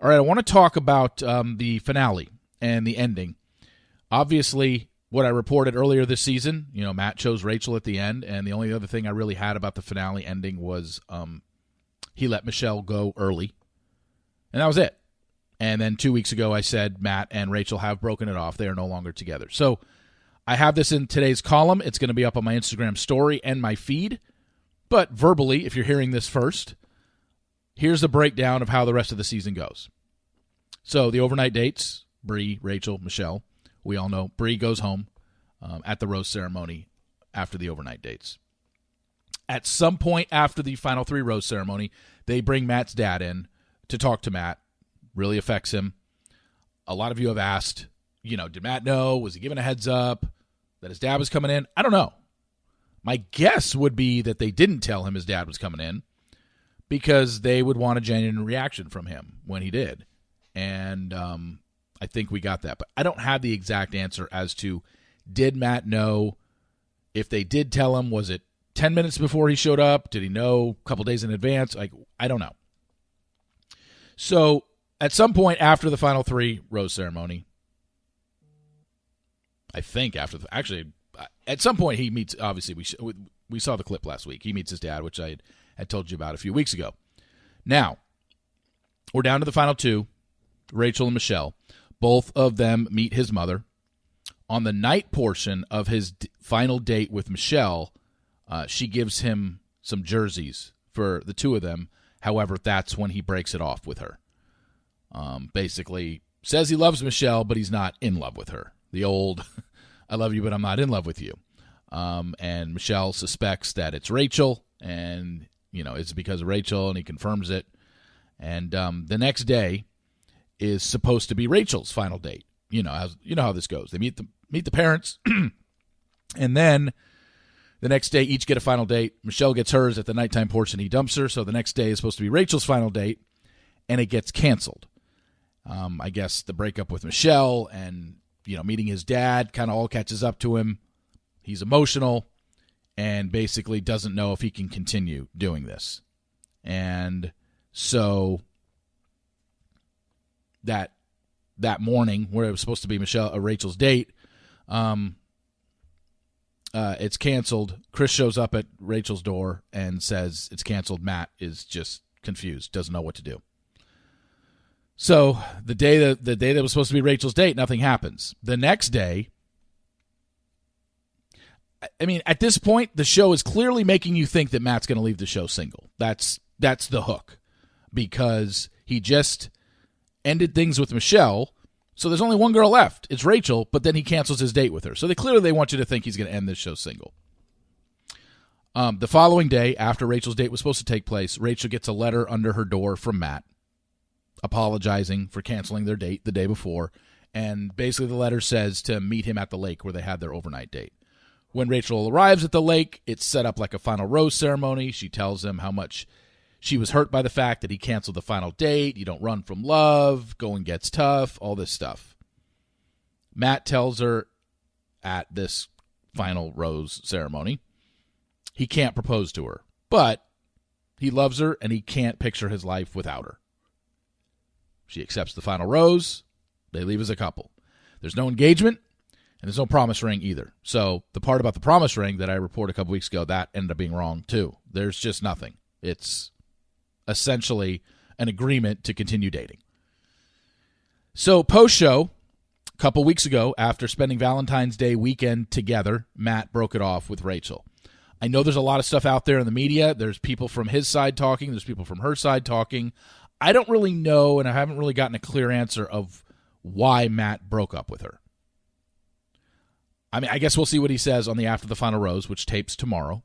All right, I want to talk about the finale and the ending. Obviously, what I reported earlier this season, Matt chose Rachel at the end, and the only other thing I really had about the finale ending was he let Michelle go early, and that was it. And then 2 weeks ago, I said Matt and Rachel have broken it off. They are no longer together. So I have this in today's column. It's going to be up on my Instagram story and my feed. But verbally, if you're hearing this first, here's a breakdown of how the rest of the season goes. So the overnight dates, Bree, Rachel, Michelle. We all know Bree goes home at the rose ceremony after the overnight dates. At some point after the final 3 rose ceremony, they bring Matt's dad in to talk to Matt. Really affects him. A lot of you have asked, did Matt know? Was he given a heads up that his dad was coming in? I don't know. My guess would be that they didn't tell him his dad was coming in because they would want a genuine reaction from him when he did. And I think we got that. But I don't have the exact answer as to did Matt know? If they did tell him, was it 10 minutes before he showed up? Did he know a couple days in advance? I don't know. So at some point after the final 3 rose ceremony, I think at some point he meets, obviously we saw the clip last week. He meets his dad, which I had told you about a few weeks ago. Now, we're down to the final 2, Rachel and Michelle. Both of them meet his mother. On the night portion of his final date with Michelle, she gives him some jerseys for the 2 of them. However, that's when he breaks it off with her. Basically says he loves Michelle, but he's not in love with her. The old, I love you, but I'm not in love with you. And Michelle suspects that it's Rachel, and, it's because of Rachel, and he confirms it. And the next day is supposed to be Rachel's final date. You know how this goes. They meet the parents, and then the next day each get a final date. Michelle gets hers at the nighttime portion. He dumps her, so the next day is supposed to be Rachel's final date, and it gets canceled. I guess the breakup with Michelle and, meeting his dad kind of all catches up to him. He's emotional and basically doesn't know if he can continue doing this. And so that morning where it was supposed to be Rachel's date, it's canceled. Chris shows up at Rachel's door and says it's canceled. Matt is just confused, doesn't know what to do. So the day that was supposed to be Rachel's date, nothing happens. The next day, at this point, the show is clearly making you think that Matt's going to leave the show single. That's the hook, because he just ended things with Michelle, so there's only one girl left. It's Rachel, but then he cancels his date with her. So they want you to think he's going to end this show single. The following day, after Rachel's date was supposed to take place, Rachel gets a letter under her door from Matt apologizing for canceling their date the day before, and basically the letter says to meet him at the lake where they had their overnight date. When Rachel arrives at the lake, it's set up like a final rose ceremony. She tells him how much she was hurt by the fact that he canceled the final date. You don't run from love. Going gets tough. All this stuff. Matt tells her at this final rose ceremony he can't propose to her, but he loves her and he can't picture his life without her. She accepts the final rose. They leave as a couple. There's no engagement, and there's no promise ring either. So the part about the promise ring that I reported a couple weeks ago, that ended up being wrong too. There's just nothing. It's essentially an agreement to continue dating. So post-show, a couple weeks ago, after spending Valentine's Day weekend together, Matt broke it off with Rachel. I know there's a lot of stuff out there in the media. There's people from his side talking. There's people from her side talking. I don't really know, and I haven't really gotten a clear answer of why Matt broke up with her. I guess we'll see what he says on the After the Final Rose, which tapes tomorrow.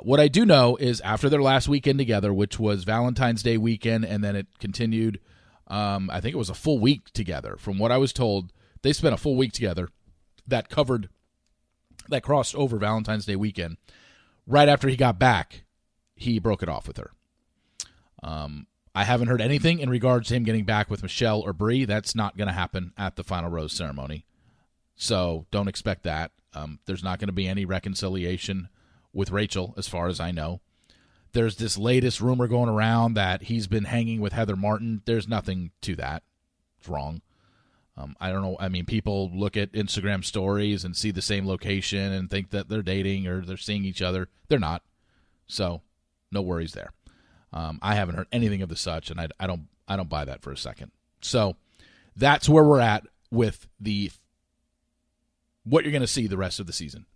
What I do know is after their last weekend together, which was Valentine's Day weekend, and then it continued, I think it was a full week together. From what I was told, they spent a full week together that crossed over Valentine's Day weekend. Right after he got back, he broke it off with her. I haven't heard anything in regards to him getting back with Michelle or Bree. That's not going to happen at the final rose ceremony. So don't expect that. There's not going to be any reconciliation with Rachel, as far as I know. there's this latest rumor going around that he's been hanging with Heather Martin. There's nothing to that. It's wrong. I don't know. I mean, people look at Instagram stories and see the same location and think that they're dating or they're seeing each other. They're not. So no worries there. I haven't heard anything of the such, and I don't buy that for a second. So that's where we're at with what you're going to see the rest of the season.